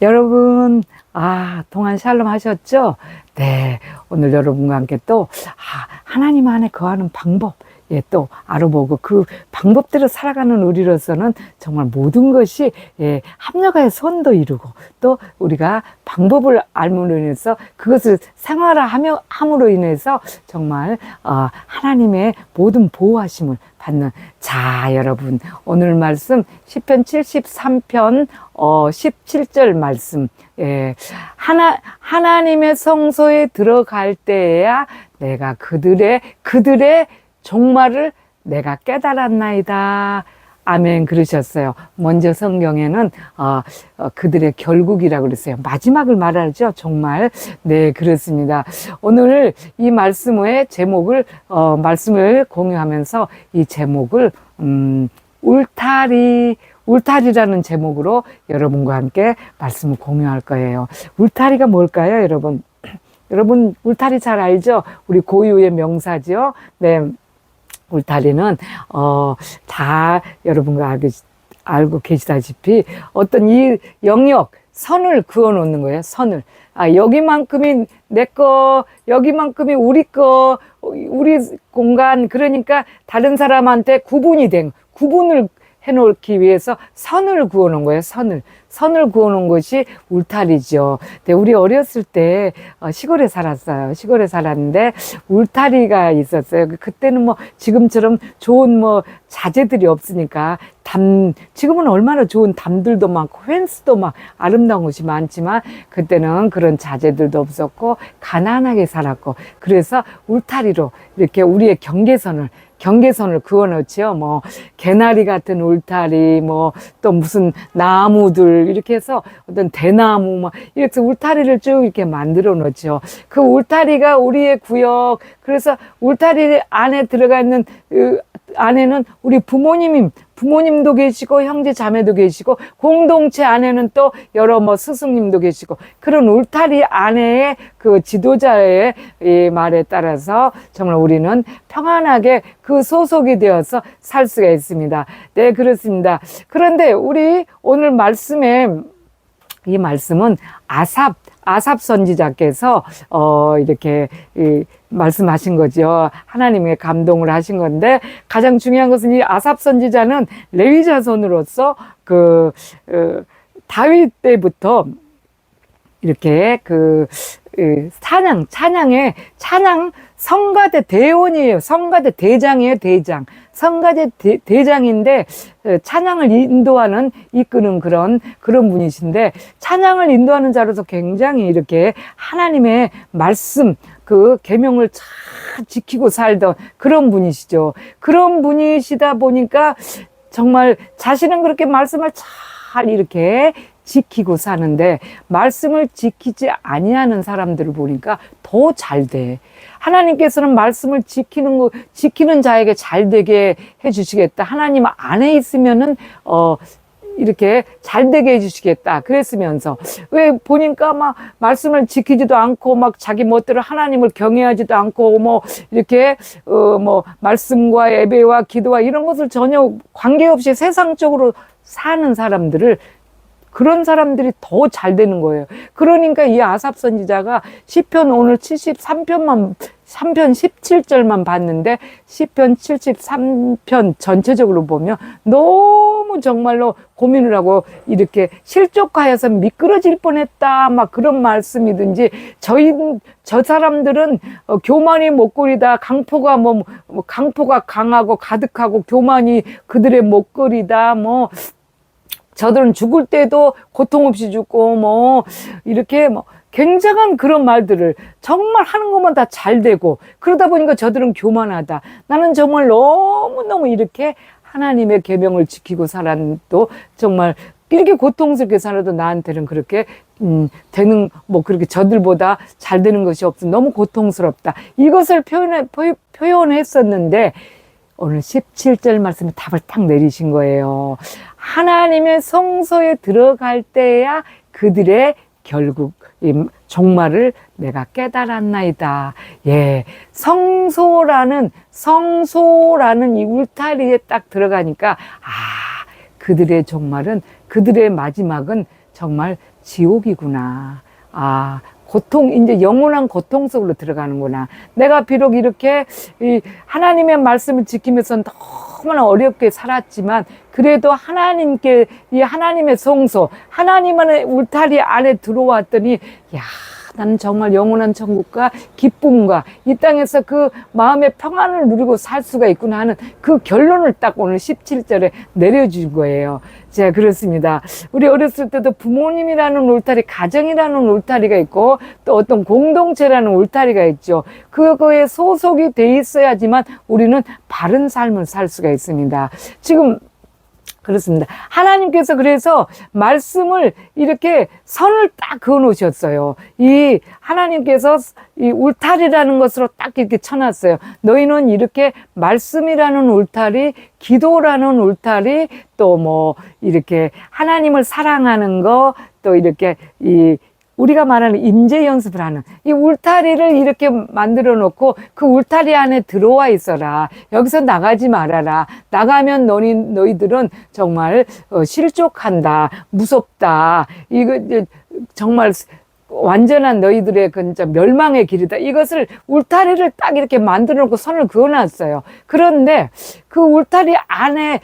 여러분, 동안 샬롬 하셨죠? 네, 오늘 여러분과 함께 또, 하나님 안에 거하는 방법, 또 알아보고 그 방법대로 살아가는 우리로서는 정말 모든 것이, 합력하여 선도 이루고 또 우리가 방법을 알므로 인해서 그것을 함으로 인해서 정말, 하나님의 모든 보호하심을 받는. 자, 여러분, 오늘 말씀 시편 73편 17절 말씀. 하나님의 성소에 들어갈 때에야 내가 그들의 종말을 내가 깨달았나이다. 아멘. 그러셨어요. 먼저 성경에는 그들의 결국이라고 그랬어요. 마지막을 말하죠. 정말. 네, 그렇습니다. 오늘 이 말씀의 제목을 말씀을 공유하면서 이 제목을 울타리라는 제목으로 여러분과 함께 말씀을 공유할 거예요. 울타리가 뭘까요, 여러분? 여러분 울타리 잘 알죠? 우리 고유의 명사죠. 네. 울타리는 다 여러분과 알고 계시다시피 어떤 이 영역 선을 그어 놓는 거예요. 선을. 여기만큼이 내 거, 여기만큼이 우리 거, 우리 공간. 그러니까 다른 사람한테 구분을 해놓기 위해서 선을 그어 놓은 거예요. 선을 그어 놓은 것이 울타리죠. 근데 우리 어렸을 때 시골에 살았어요. 시골에 살았는데 울타리가 있었어요. 그때는 뭐 지금처럼 좋은 자재들이 없으니까 지금은 얼마나 좋은 담들도 많고 펜스도 막 아름다운 곳이 많지만 그때는 그런 자재들도 없었고 가난하게 살았고, 그래서 울타리로 이렇게 우리의 경계선을 그어놓지요. 개나리 같은 울타리, 또 무슨 나무들, 이렇게 해서 어떤 대나무, 이렇게 울타리를 쭉 이렇게 만들어 놓죠. 그 울타리가 우리의 구역, 그래서 울타리 안에 들어가 있는, 안에는 우리 부모님도 계시고 형제 자매도 계시고 공동체 안에는 또 여러 스승님도 계시고, 그런 울타리 안에 그 지도자의 이 말에 따라서 정말 우리는 평안하게 그 소속이 되어서 살 수가 있습니다. 네, 그렇습니다. 그런데 우리 오늘 이 말씀은 아삽 선지자께서 이렇게 말씀하신 거죠. 하나님의 감동을 하신 건데, 가장 중요한 것은 이 아삽 선지자는 레위 자손으로서 다윗 때부터 이렇게 찬양 성가대 대원이에요. 성가대 대장이에요. 대장. 성가대 대장인데 찬양을 이끄는 그런 분이신데, 찬양을 인도하는 자로서 굉장히 이렇게 하나님의 말씀 그 계명을 잘 지키고 살던 그런 분이시죠. 그런 분이시다 보니까 정말 자신은 그렇게 말씀을 잘 이렇게 지키고 사는데, 말씀을 지키지 아니하는 사람들을 보니까 더 잘 돼. 하나님께서는 말씀을 지키는 자에게 잘 되게 해주시겠다. 하나님 안에 있으면은 이렇게 잘 되게 해주시겠다. 그랬으면서 왜 보니까 막 말씀을 지키지도 않고 막 자기 멋대로 하나님을 경외하지도 않고 이렇게 말씀과 예배와 기도와 이런 것을 전혀 관계없이 세상적으로 사는 그런 사람들이 더 잘 되는 거예요. 그러니까 이 아삽 선지자가 시편 오늘 3편 17절만 봤는데, 시편 73편 전체적으로 보면 너무 정말로 고민을 하고 이렇게 실족하여서 미끄러질 뻔했다, 막 그런 말씀이든지, 저 사람들은 교만이 목걸이다, 강포가 강하고 가득하고 교만이 그들의 목걸이다, 저들은 죽을 때도 고통 없이 죽고 이렇게 굉장한 그런 말들을 정말 하는 것만 다 잘 되고, 그러다 보니까 저들은 교만하다. 나는 정말 너무너무 이렇게 하나님의 계명을 지키고 살아도 정말 이렇게 고통스럽게 살아도 나한테는 그렇게 되는 그렇게 저들보다 잘 되는 것이 없어. 너무 고통스럽다. 이것을 표현했었는데 오늘 17절 말씀에 답을 딱 내리신 거예요. 하나님의 성소에 들어갈 때야 그들의 결국 종말을 내가 깨달았나이다. 예, 성소라는 이 울타리에 딱 들어가니까 그들의 마지막은 정말 지옥이구나. 아, 고통, 이제 영원한 고통 속으로 들어가는구나. 내가 비록 이렇게 이 하나님의 말씀을 지키면서 너무나 어렵게 살았지만, 그래도 하나님께, 이 하나님의 성소, 하나님의 울타리 안에 들어왔더니, 야, 나는 정말 영원한 천국과 기쁨과 이 땅에서 그 마음의 평안을 누리고 살 수가 있구나 하는 그 결론을 딱 오늘 17절에 내려준 거예요. 자, 그렇습니다. 우리 어렸을 때도 부모님이라는 울타리, 가정이라는 울타리가 있고 또 어떤 공동체라는 울타리가 있죠. 그거에 소속이 돼 있어야지만 우리는 바른 삶을 살 수가 있습니다. 지금 그렇습니다. 하나님께서 그래서 말씀을 이렇게 선을 딱 그어 놓으셨어요. 이 하나님께서 이 울타리라는 것으로 딱 이렇게 쳐놨어요. 너희는 이렇게 말씀이라는 울타리, 기도라는 울타리, 또 뭐 이렇게 하나님을 사랑하는 거, 또 이렇게 우리가 말하는 임재 연습을 하는 이 울타리를 이렇게 만들어 놓고 그 울타리 안에 들어와 있어라. 여기서 나가지 말아라. 나가면 너희들은 정말 실족한다. 무섭다. 이거 정말 완전한 너희들의 그 진짜 멸망의 길이다. 이것을 울타리를 딱 이렇게 만들어 놓고 선을 그어 놨어요. 그런데 그 울타리 안에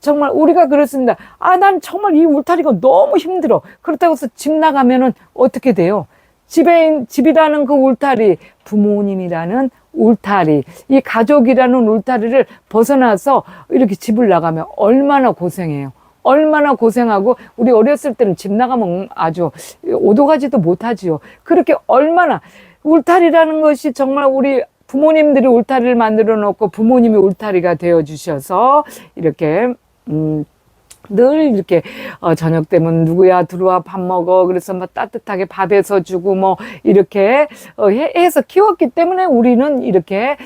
정말 우리가 그렇습니다. 아, 난 정말 이 울타리가 너무 힘들어. 그렇다고 해서 집 나가면은 어떻게 돼요? 집이라는 그 울타리, 부모님이라는 울타리, 이 가족이라는 울타리를 벗어나서 이렇게 집을 나가면 얼마나 고생해요. 얼마나 고생하고, 우리 어렸을 때는 집 나가면 아주 오도 가지도 못하지요. 그렇게 얼마나 울타리라는 것이 정말 우리 부모님들이 울타리를 만들어 놓고 부모님이 울타리가 되어 주셔서 이렇게 늘 이렇게 저녁 되면 누구야 들어와 밥 먹어, 그래서 막 따뜻하게 밥해서 주고 뭐 이렇게 해서 키웠기 때문에 우리는 이렇게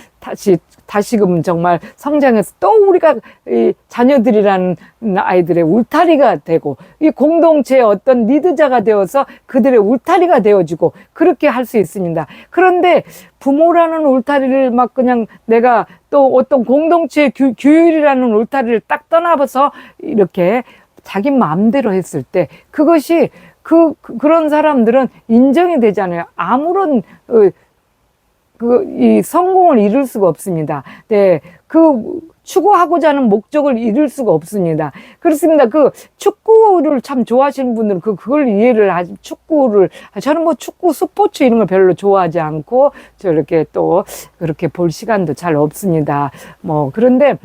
다시금 정말 성장해서 또 우리가 이 자녀들이라는 아이들의 울타리가 되고, 이 공동체의 어떤 리드자가 되어서 그들의 울타리가 되어주고, 그렇게 할 수 있습니다. 그런데 부모라는 울타리를 막 그냥 내가 또 어떤 공동체의 규율이라는 울타리를 딱 떠나서 이렇게 자기 마음대로 했을 때, 그것이 그런 사람들은 인정이 되잖아요. 아무런 이 성공을 이룰 수가 없습니다. 네. 추구하고자 하는 목적을 이룰 수가 없습니다. 그렇습니다. 축구를 참 좋아하시는 분들은 그걸 이해를 하지, 저는 뭐 축구, 스포츠 이런 걸 별로 좋아하지 않고, 저렇게 또, 그렇게 볼 시간도 잘 없습니다. 그런데,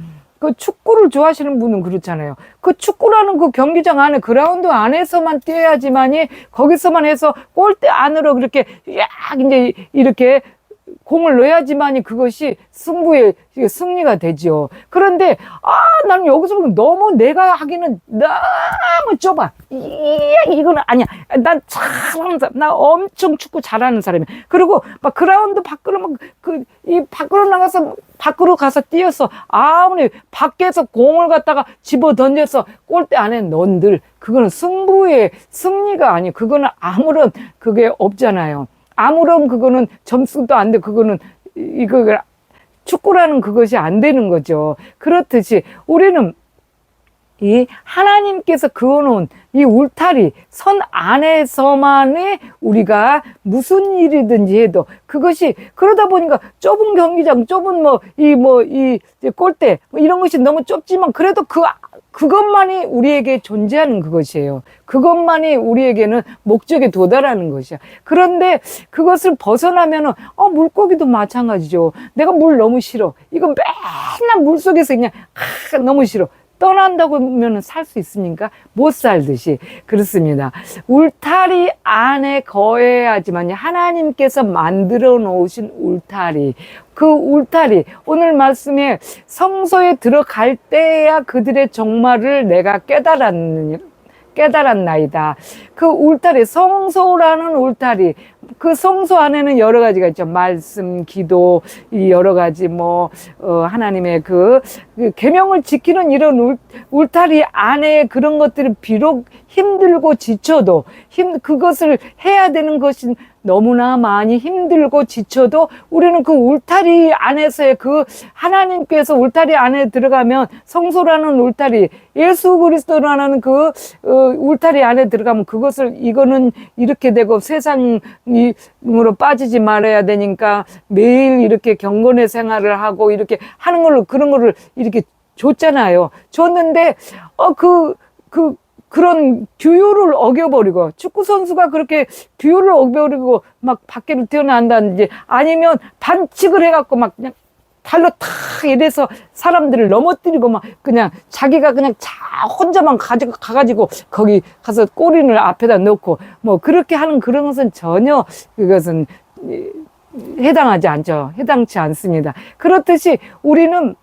축구를 좋아하시는 분은 그렇잖아요. 축구라는 경기장 안에, 그라운드 안에서만 뛰어야지만이, 거기서만 해서 골대 안으로 그렇게, 이제 이렇게, 공을 넣어야지만이 그것이 승리가 되죠. 그런데 나는 여기서 보면 너무 내가 하기는 너무 좁아. 이거는 아니야. 나 엄청 축구 잘하는 사람이야. 그리고 막 그라운드 밖으로 밖으로 나가서 밖으로 가서 뛰어서 아무리 밖에서 공을 갖다가 집어 던져서 골대 안에 넣은들, 그거는 승리가 아니에요. 그거는 아무런 그게 없잖아요. 아무런 그거는 점수도 안 돼. 그거는 축구라는 그것이 안 되는 거죠. 그렇듯이 우리는 이 하나님께서 그어놓은 이 울타리 선 안에서만의 우리가 무슨 일이든지 해도 그것이, 그러다 보니까 좁은 경기장, 좁은 이 골대 이런 것이 너무 좁지만 그래도 그것만이 우리에게 존재하는 그것이에요. 그것만이 우리에게는 목적에 도달하는 것이야. 그런데 그것을 벗어나면은 물고기도 마찬가지죠. 내가 물 너무 싫어. 이거 맨날 물속에서 그냥 너무 싫어. 떠난다고 하면 살 수 있습니까? 못 살듯이. 그렇습니다. 울타리 안에 거해야지만 하나님께서 만들어 놓으신 울타리, 그 울타리, 오늘 말씀에 성소에 들어갈 때야 그들의 종말을 내가 깨달았나이다. 그 울타리, 성소라는 울타리, 그 성소 안에는 여러 가지가 있죠. 말씀, 기도, 이 여러 가지 하나님의 그 계명을 지키는 이런 울타리 안에 그런 것들이 비록 힘들고 지쳐도 그것을 해야 되는 것이 너무나 많이 힘들고 지쳐도 우리는 그 울타리 안에서의 그 하나님께서 울타리 안에 들어가면 성소라는 울타리, 예수 그리스도라는 그 울타리 안에 들어가면 그것을 이거는 이렇게 되고 세상으로 빠지지 말아야 되니까 매일 이렇게 경건의 생활을 하고 이렇게 하는 걸로 그런 거를 이렇게 줬잖아요. 줬는데 그런 규율을 어겨버리고 축구 선수가 그렇게 규율을 어겨버리고 막 밖으로 뛰어난다든지 아니면 반칙을 해갖고 막 그냥 발로 탁 이래서 사람들을 넘어뜨리고 막 그냥 자기가 그냥 혼자만 가가지고 거기 가서 골인을 앞에다 넣고 뭐 그렇게 하는 그런 것은 전혀 그것은 해당하지 않죠. 해당치 않습니다. 그렇듯이 우리는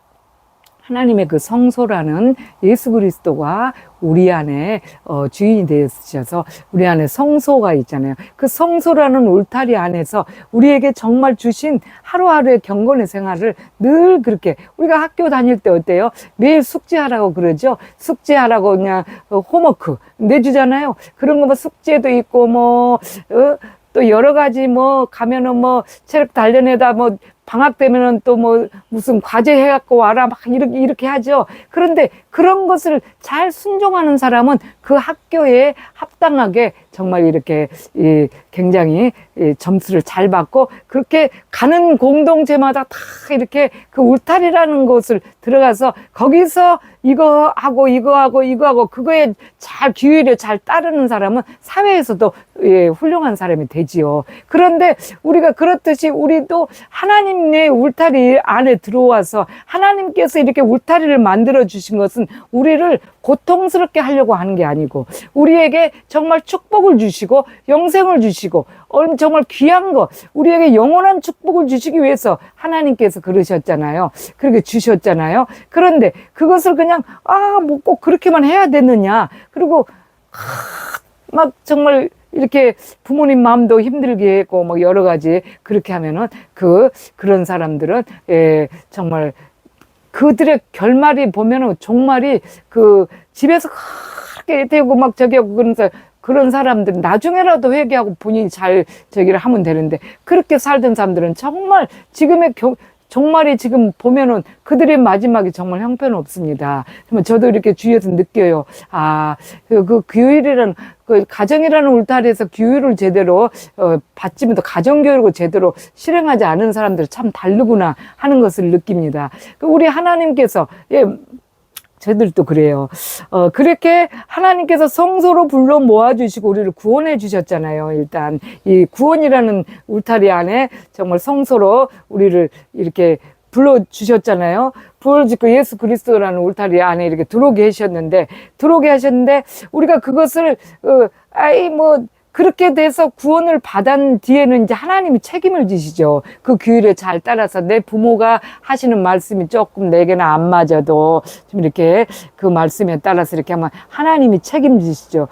하나님의 그 성소라는 예수 그리스도가 우리 안에 주인이 되셔서 우리 안에 성소가 있잖아요. 그 성소라는 울타리 안에서 우리에게 정말 주신 하루하루의 경건의 생활을 늘 그렇게 우리가 학교 다닐 때 어때요? 매일 숙제하라고 그러죠. 숙제하라고 그냥 홈워크 내주잖아요. 그런 거 숙제도 있고 또 여러 가지 가면은 체력 단련에다 방학 되면은 또 무슨 과제 해갖고 와라 막 이렇게 하죠. 그런데 그런 것을 잘 순종하는 사람은 그 학교에 합당하게 정말 이렇게 굉장히 점수를 잘 받고 그렇게 가는 공동체마다 다 이렇게 그 울타리라는 곳을 들어가서 거기서 이거 하고 그거에 잘 규율에 잘 따르는 사람은 사회에서도 훌륭한 사람이 되지요. 그런데 우리가 그렇듯이 우리도 하나님의 울타리 안에 들어와서 하나님께서 이렇게 울타리를 만들어 주신 것은 우리를 고통스럽게 하려고 하는 게 아니고 우리에게 정말 축복을 주시고 영생을 주시고 정말 귀한 거 우리에게 영원한 축복을 주시기 위해서 하나님께서 그러셨잖아요. 그렇게 주셨잖아요. 그런데 그것을 그냥 꼭 그렇게만 해야 되느냐 그리고 막 정말 이렇게 부모님 마음도 힘들게 했고 여러 가지 그렇게 하면은 그런 사람들은 정말 그들의 결말이 보면은 종말이 집에서 그렇게 되고 저기 하고 그런 사람들은 나중에라도 회개하고 본인이 잘 저기를 하면 되는데 그렇게 살던 사람들은 정말 지금의 종말이 지금 보면은 그들의 마지막이 정말 형편없습니다. 저도 이렇게 주위에서 느껴요. 그 규율이라는 그 가정이라는 울타리에서 규율을 제대로 받지 못해 가정교육을 제대로 실행하지 않은 사람들은 참 다르구나 하는 것을 느낍니다. 우리 하나님께서 저희들도 그래요. 그렇게 하나님께서 성소로 불러 모아주시고 우리를 구원해 주셨잖아요. 일단 이 구원이라는 울타리 안에 정말 성소로 우리를 이렇게 불러주셨잖아요. 부어주고 예수 그리스도라는 울타리 안에 이렇게 들어오게 하셨는데 우리가 그것을 그렇게 돼서 구원을 받은 뒤에는 이제 하나님이 책임을 지시죠. 그 규율에 잘 따라서 내 부모가 하시는 말씀이 조금 내게는 안 맞아도 좀 이렇게 그 말씀에 따라서 이렇게 하면 하나님이 책임지시죠.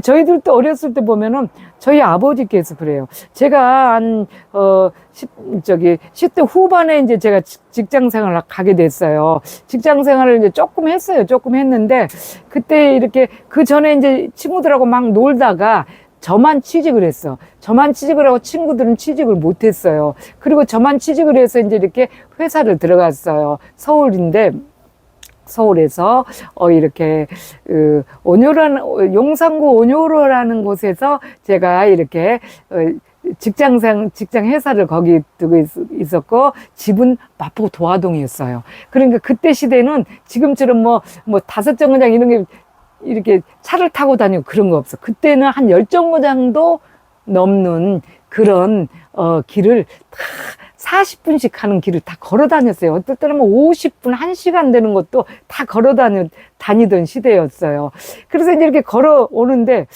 저희들도 어렸을 때 보면은 저희 아버지께서 그래요. 제가 한 10대 후반에 이제 제가 직장 생활을 가게 됐어요. 직장 생활을 이제 조금 했어요. 조금 했는데 그때 이렇게 그 전에 이제 친구들하고 막 놀다가 저만 취직을 했어. 저만 취직을 하고 친구들은 취직을 못 했어요. 그리고 저만 취직을 해서 이제 이렇게 회사를 들어갔어요. 서울에서 이렇게 용산구 온효로라는 곳에서 제가 이렇게 직장 회사를 거기 두고 있었고 집은 마포 도화동이었어요. 그러니까 그때 시대는 지금처럼 다섯 정거장 이런 게 이렇게 차를 타고 다니고 그런 거 없어. 그때는 한 10정거장도 넘는 그런 길을 다 40분씩 가는 길을 다 걸어 다녔어요. 어떨 때는 50분, 1시간 되는 것도 다 걸어 다니던 시대였어요. 그래서 이제 이렇게 걸어오는데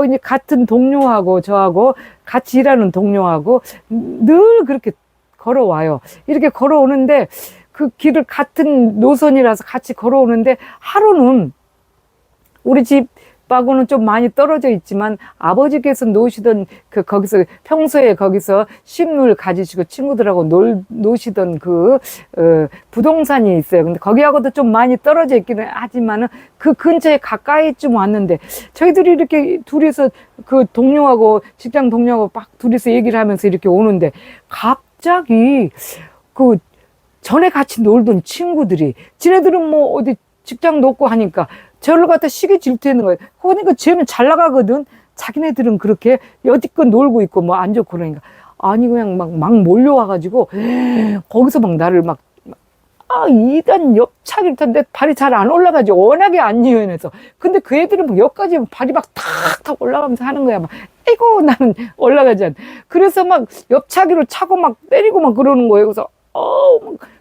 이제 같은 동료하고 저하고 같이 일하는 동료하고 늘 그렇게 걸어와요. 이렇게 걸어오는데 그 길을 같은 노선이라서 같이 걸어오는데 하루는 우리 집 집하고는 좀 많이 떨어져 있지만 아버지께서 노시던 거기서 평소에 거기서 쉼을 가지시고 친구들하고 노시던 부동산이 있어요. 근데 거기하고도 좀 많이 떨어져 있기는 하지만은 그 근처에 가까이 좀 왔는데 저희들이 이렇게 둘이서 그 동료하고 직장 동료하고 막 둘이서 얘기를 하면서 이렇게 오는데 갑자기 전에 같이 놀던 친구들이 지네들은 뭐 어디 직장도 없고 하니까 저를 갖다 시기 질투하는 거예요. 그러니까 쟤는 잘 나가거든. 자기네들은 그렇게 여지껏 놀고 있고 뭐 안 좋고 그러니까. 아니 그냥 막 몰려와가지고 거기서 막 나를 이단 옆차기를 탔는데 발이 잘 안 올라가지. 워낙에 안 유연해서. 근데 그 애들은 막 여기까지 발이 막 탁탁 올라가면서 하는 거야. 막 아이고 나는 올라가지 않아. 그래서 막 옆차기로 차고 막 때리고 막 그러는 거예요. 그래서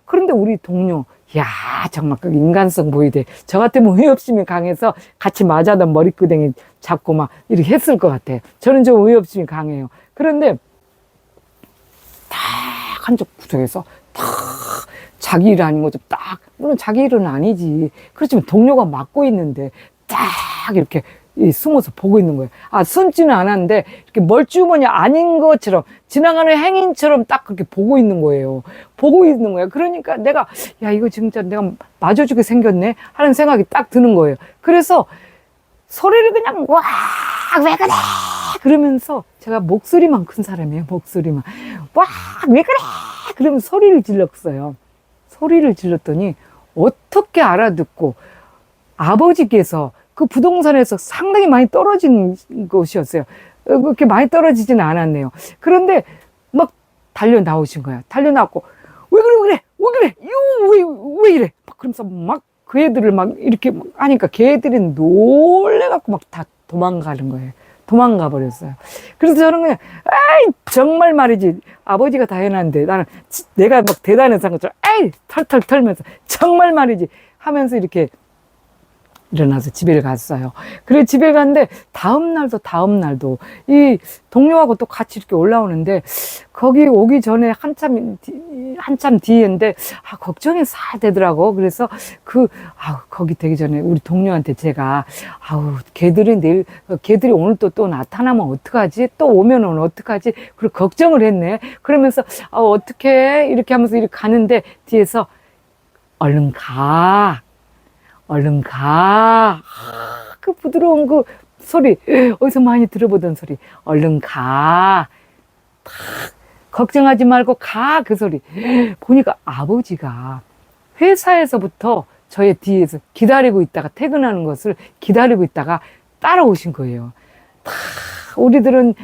그런데 우리 동료 야 정말 그 인간성 보이대. 저 같으면 의협심이 강해서 같이 맞아던 머리끄댕이 잡고 막 이렇게 했을 것 같아요. 저는 좀 의협심이 강해요. 그런데 딱 한쪽 구석에서 딱 자기 일 아닌 거죠. 딱 물론 자기 일은 아니지. 그렇지만 동료가 맡고 있는데 딱 이렇게 숨어서 보고 있는 거예요. 숨지는 않았는데 이렇게 멀찌우머니 아닌 것처럼 지나가는 행인처럼 딱 그렇게 보고 있는 거예요. 보고 있는 거예요. 그러니까 내가 야 이거 진짜 내가 맞아주게 생겼네 하는 생각이 딱 드는 거예요. 그래서 소리를 그냥 와 왜 그래 그러면서 제가 목소리만 큰 사람이에요. 목소리만 와 왜 그래 그러면 소리를 질렀어요. 소리를 질렀더니 어떻게 알아듣고 아버지께서 그 부동산에서 상당히 많이 떨어진 곳이었어요. 그렇게 많이 떨어지지는 않았네요. 그런데 막 달려 나오신 거야. 달려 나왔고 왜 그래 왜 이래 막 그러면서 막 그 애들을 막 이렇게 하니까 걔들이 놀래갖고 막 다 도망가는 거예요. 도망가 버렸어요. 그래서 저는 그냥 에이 정말 말이지 아버지가 다 해놨는데 나는 내가 막 대단해서 한 것처럼 에이 털털 털면서 정말 말이지 하면서 이렇게 일어나서 집에 갔어요. 그래 집에 갔는데 다음 날도 이 동료하고 또 같이 이렇게 올라오는데 거기 오기 전에 한참 뒤인데 걱정이 살 되더라고. 그래서 거기 되기 전에 우리 동료한테 제가 걔들이 오늘 또 나타나면 어떡하지? 또 오면은 어떡하지? 그리고 걱정을 했네. 그러면서 어떡해? 이렇게 하면서 이렇게 가는데 뒤에서 얼른 가. 그 부드러운 그 소리, 어디서 많이 들어보던 소리. 얼른 가. 걱정하지 말고 가. 그 소리. 보니까 아버지가 회사에서부터 저의 뒤에서 기다리고 있다가 퇴근하는 것을 기다리고 있다가 따라오신 거예요. 우리들은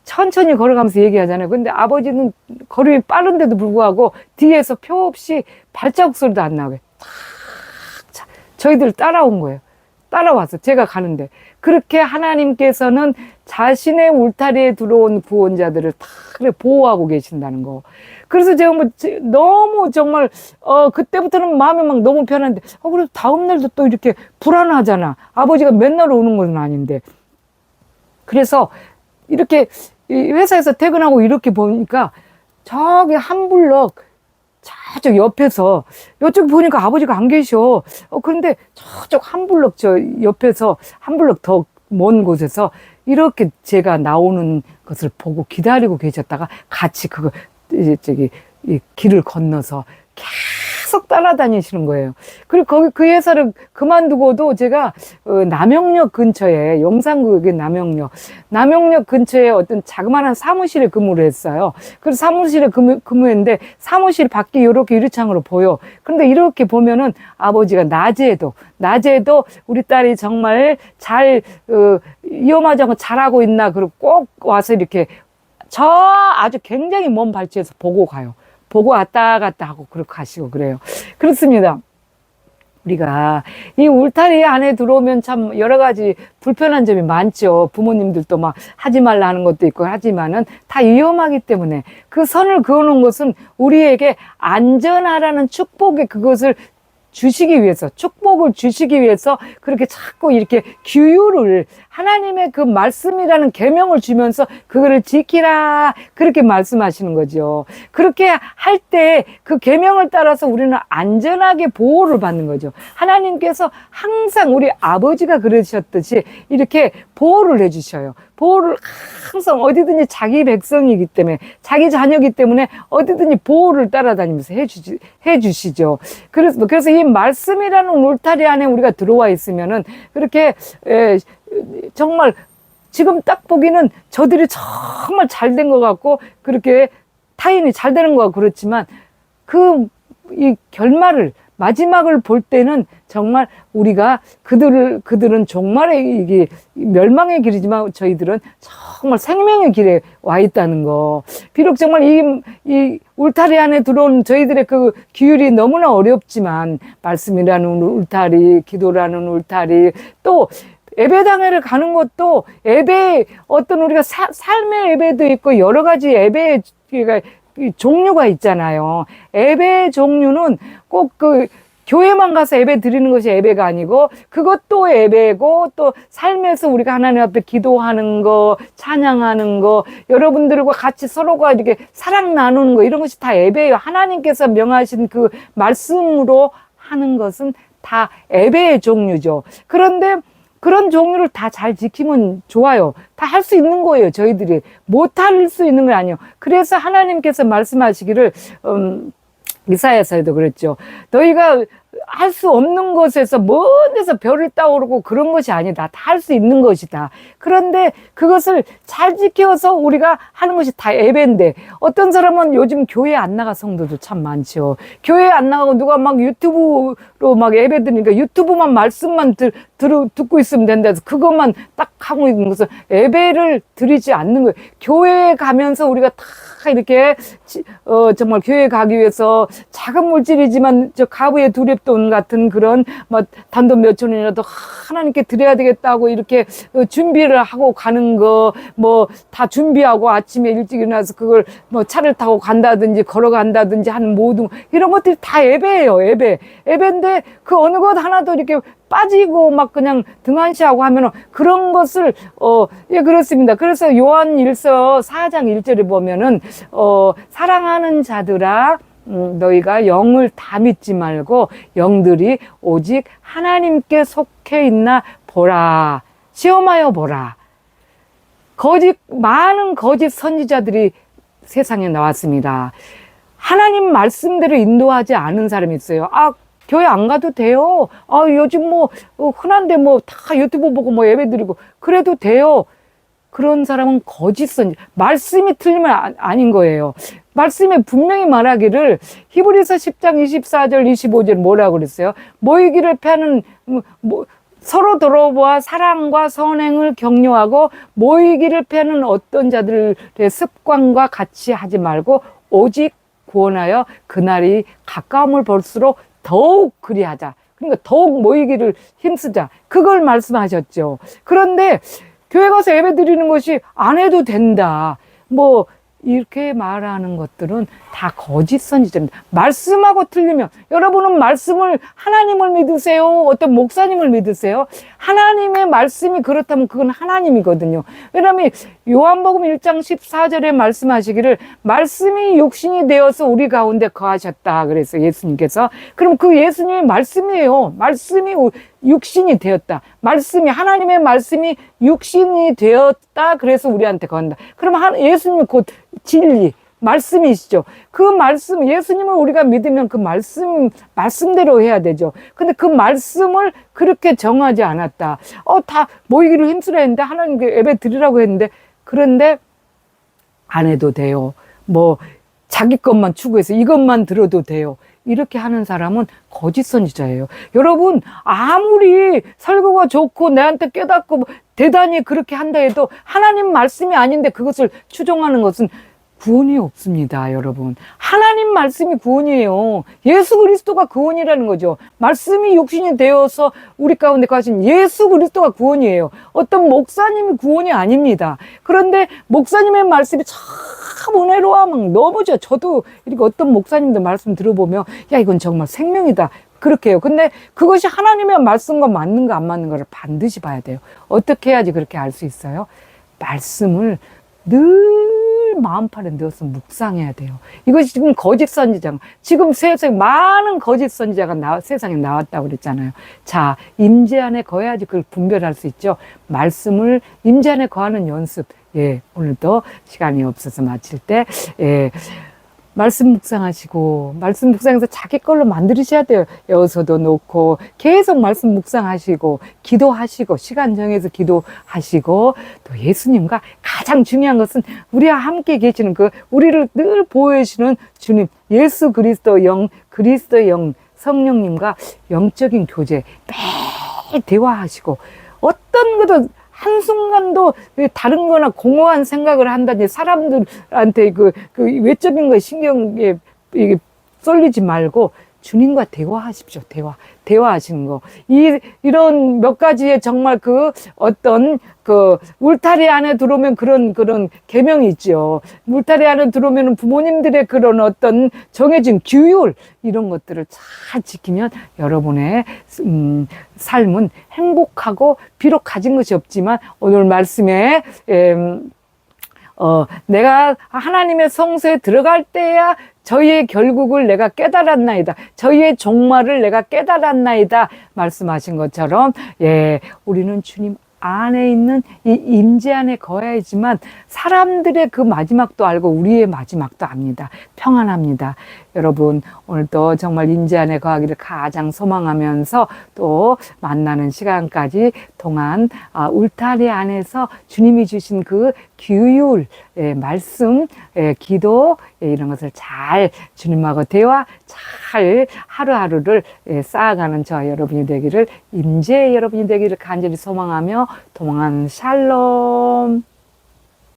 천천히 걸어가면서 얘기하잖아요. 근데 아버지는 걸음이 빠른데도 불구하고 뒤에서 표 없이 발자국 소리도 안 나게 저희들 따라온 거예요. 따라와서 제가 가는데 그렇게 하나님께서는 자신의 울타리에 들어온 구원자들을 다 보호하고 계신다는 거. 그래서 제가 너무 정말 그때부터는 마음이 막 너무 편한데 그래도 다음 날도 또 이렇게 불안하잖아. 아버지가 맨날 오는 건 아닌데. 그래서 이렇게 회사에서 퇴근하고 이렇게 보니까 저기 한 블럭 저쪽 옆에서 이쪽 보니까 아버지가 안 계셔. 그런데 저쪽 한 블럭 저 옆에서 한 블럭 더 먼 곳에서 이렇게 제가 나오는 것을 보고 기다리고 계셨다가 같이 이 길을 건너서 계속 따라다니시는 거예요. 그리고 거기 그 회사를 그만두고도 제가 남영역 근처에 용산구역의 남영역 근처에 어떤 자그마한 사무실에 근무를 했어요. 그래서 사무실에 근무했는데 사무실 밖이 이렇게 유리창으로 보여. 그런데 이렇게 보면은 아버지가 낮에도 우리 딸이 정말 잘 위험하지 않고 잘하고 있나 그리고 꼭 와서 이렇게 저 아주 굉장히 먼 발치에서 보고 가요. 보고 왔다 갔다 하고 그렇게 가시고 그래요. 그렇습니다. 우리가 이 울타리 안에 들어오면 참 여러 가지 불편한 점이 많죠. 부모님들도 막 하지 말라 하는 것도 있고 하지만은 다 위험하기 때문에 그 선을 그어놓은 것은 우리에게 안전하라는 축복의 그것을 주시기 위해서, 축복을 주시기 위해서 그렇게 자꾸 이렇게 규율을, 하나님의 그 말씀이라는 계명을 주면서 그거를 지키라, 그렇게 말씀하시는 거죠. 그렇게 할 때 그 계명을 따라서 우리는 안전하게 보호를 받는 거죠. 하나님께서 항상 우리 아버지가 그러셨듯이 이렇게 보호를 해주셔요. 보호를 항상 어디든지 자기 백성이기 때문에, 자기 자녀이기 때문에 어디든지 보호를 따라다니면서 해주시죠. 그래서 이 말씀이라는 울타리 안에 우리가 들어와 있으면은 그렇게 정말 지금 딱 보기는 저들이 정말 잘 된 것 같고 그렇게 타인이 잘 되는 것 같고 그렇지만 이 결말을, 마지막을 볼 때는 정말 우리가 그들은 정말의 이게 멸망의 길이지만 저희들은 정말 생명의 길에 와 있다는 거. 비록 정말 이 울타리 안에 들어온 저희들의 그 규율이 너무나 어렵지만, 말씀이라는 울타리, 기도라는 울타리, 또 예배당회를 가는 것도 예배, 어떤 우리가 삶의 예배도 있고 여러 가지 예배의 종류가 있잖아요. 예배 종류는 꼭 교회만 가서 예배 드리는 것이 예배가 아니고 그것도 예배고, 또 삶에서 우리가 하나님 앞에 기도하는 거, 찬양하는 거, 여러분들과 같이 서로가 이렇게 사랑 나누는 거, 이런 것이 다 예배예요. 하나님께서 명하신 그 말씀으로 하는 것은 다 예배의 종류죠. 그런데 그런 종류를 다 잘 지키면 좋아요. 다 할 수 있는 거예요. 저희들이 못할 수 있는 건 아니에요. 그래서 하나님께서 말씀하시기를 이사야서에도 그랬죠. 너희가 할 수 없는 것에서 먼 데서 별을 따오르고 그런 것이 아니다. 다 할 수 있는 것이다. 그런데 그것을 잘 지켜서 우리가 하는 것이 다 예배인데, 어떤 사람은 요즘 교회 안 나가 성도도 참 많죠. 교회 안 나가고 누가 막 유튜브로 막 예배 드니까 유튜브만 말씀만 듣고 있으면 된다 해서 그것만 딱 하고 있는 것은 예배를 드리지 않는 거예요. 교회에 가면서 우리가 다 이렇게 정말 교회 가기 위해서 작은 물질이지만 저 가부의 두렵돈 같은 그런 뭐 단돈 몇천 원이라도 하나님께 드려야 되겠다고 이렇게 준비를 하고 가는 거, 뭐 다 준비하고 아침에 일찍 일어나서 그걸 뭐 차를 타고 간다든지 걸어간다든지 하는 모든 이런 것들이 다 예배예요. 예배인데 그 어느 것 하나도 이렇게 빠지고 막 그냥 등한시하고 하면은 그런 것을 예, 그렇습니다. 그래서 요한 1서 4장 1절에 보면은 사랑하는 자들아, 너희가 영을 다 믿지 말고 영들이 오직 하나님께 속해 있나 보라. 시험하여 보라. 많은 거짓 선지자들이 세상에 나왔습니다. 하나님 말씀대로 인도하지 않은 사람이 있어요. 교회 안 가도 돼요. 요즘 뭐 흔한데 뭐 다 유튜브 보고 뭐 예배 드리고 그래도 돼요. 그런 사람은 거짓 선지, 말씀이 틀리면 아닌 거예요. 말씀에 분명히 말하기를 히브리서 10장 24절 25절 뭐라고 그랬어요? 모이기를 패하는 서로 돌아보아 사랑과 선행을 격려하고 모이기를 패하는 어떤 자들의 습관과 같이 하지 말고 오직 구원하여 그날이 가까움을 볼수록 더욱 그리하자. 그러니까 더욱 모이기를 힘쓰자. 그걸 말씀하셨죠. 그런데 교회 가서 예배 드리는 것이 안 해도 된다. 뭐 이렇게 말하는 것들은 다 거짓 선지자입니다. 말씀하고 틀리면, 여러분은 말씀을, 하나님을 믿으세요? 어떤 목사님을 믿으세요? 하나님의 말씀이 그렇다면 그건 하나님이거든요. 왜냐하면 요한복음 1장 14절에 말씀하시기를 말씀이 육신이 되어서 우리 가운데 거하셨다 그래서 예수님께서, 그럼 그 예수님이 말씀이에요. 말씀이 육신이 되었다. 말씀이, 하나님의 말씀이 육신이 되었다. 그래서 우리한테 건다. 그러면 예수님이 곧 진리, 말씀이시죠. 그 말씀, 예수님을 우리가 믿으면 그 말씀대로 해야 되죠. 근데 그 말씀을 그렇게 정하지 않았다. 다 모이기를 힘쓰라 했는데, 하나님께 예배 드리라고 했는데, 그런데 안 해도 돼요. 뭐, 자기 것만 추구해서 이것만 들어도 돼요. 이렇게 하는 사람은 거짓 선지자예요. 여러분, 아무리 설교가 좋고 내한테 깨닫고 대단히 그렇게 한다 해도 하나님 말씀이 아닌데 그것을 추종하는 것은 구원이 없습니다, 여러분. 하나님 말씀이 구원이에요. 예수 그리스도가 구원이라는 거죠. 말씀이 육신이 되어서 우리 가운데 가신 예수 그리스도가 구원이에요. 어떤 목사님이 구원이 아닙니다. 그런데 목사님의 말씀이 참 은혜로워 막 너무 좋아. 저도 이렇게 어떤 목사님들 말씀 들어보면 야 이건 정말 생명이다 그렇게 해요. 근데 그것이 하나님의 말씀과 맞는가 안 맞는가를 반드시 봐야 돼요. 어떻게 해야지 그렇게 알 수 있어요? 말씀을 늘 마음판에 넣어서 묵상해야 돼요. 이것이 지금 거짓 선지자, 지금 세상에 많은 거짓 선지자가 세상에 나왔다고 그랬잖아요. 자, 임재 안에 거해야지 그걸 분별할 수 있죠. 말씀을 임재 안에 거하는 연습. 예, 오늘도 시간이 없어서 마칠 때, 예. 말씀 묵상하시고 말씀 묵상해서 자기 걸로 만드셔야 돼요. 여서도 놓고 계속 말씀 묵상하시고 기도하시고 시간 정해서 기도하시고 또 예수님과 가장 중요한 것은 우리와 함께 계시는 그 우리를 늘 보호해 주시는 주님 예수 그리스도 영 성령님과 영적인 교제 매일 대화하시고 어떤 것도 한순간도 다른 거나 공허한 생각을 한다든지 사람들한테 그 외적인 거에 신경에 이게 쏠리지 말고 주님과 대화하십시오. 대화하시는 거. 이런 몇 가지의 정말 그 어떤 그 울타리 안에 들어오면 그런 계명이 있죠. 울타리 안에 들어오면 부모님들의 그런 어떤 정해진 규율 이런 것들을 잘 지키면 여러분의 삶은 행복하고 비록 가진 것이 없지만 오늘 말씀에 내가 하나님의 성소에 들어갈 때야 저희의 결국을 내가 깨달았나이다. 저희의 종말을 내가 깨달았나이다. 말씀하신 것처럼, 예, 우리는 주님 안에 있는 이 임재 안에 거해야지만 사람들의 그 마지막도 알고 우리의 마지막도 압니다. 평안합니다. 여러분 오늘도 정말 임재 안에 거하기를 가장 소망하면서 또 만나는 시간까지 동안 울타리 안에서 주님이 주신 그 규율, 말씀, 기도 이런 것을 잘 주님하고 대화 잘 하루하루를 쌓아가는 저 여러분이 되기를 임재 여러분이 되기를 간절히 소망하며 동안 샬롬.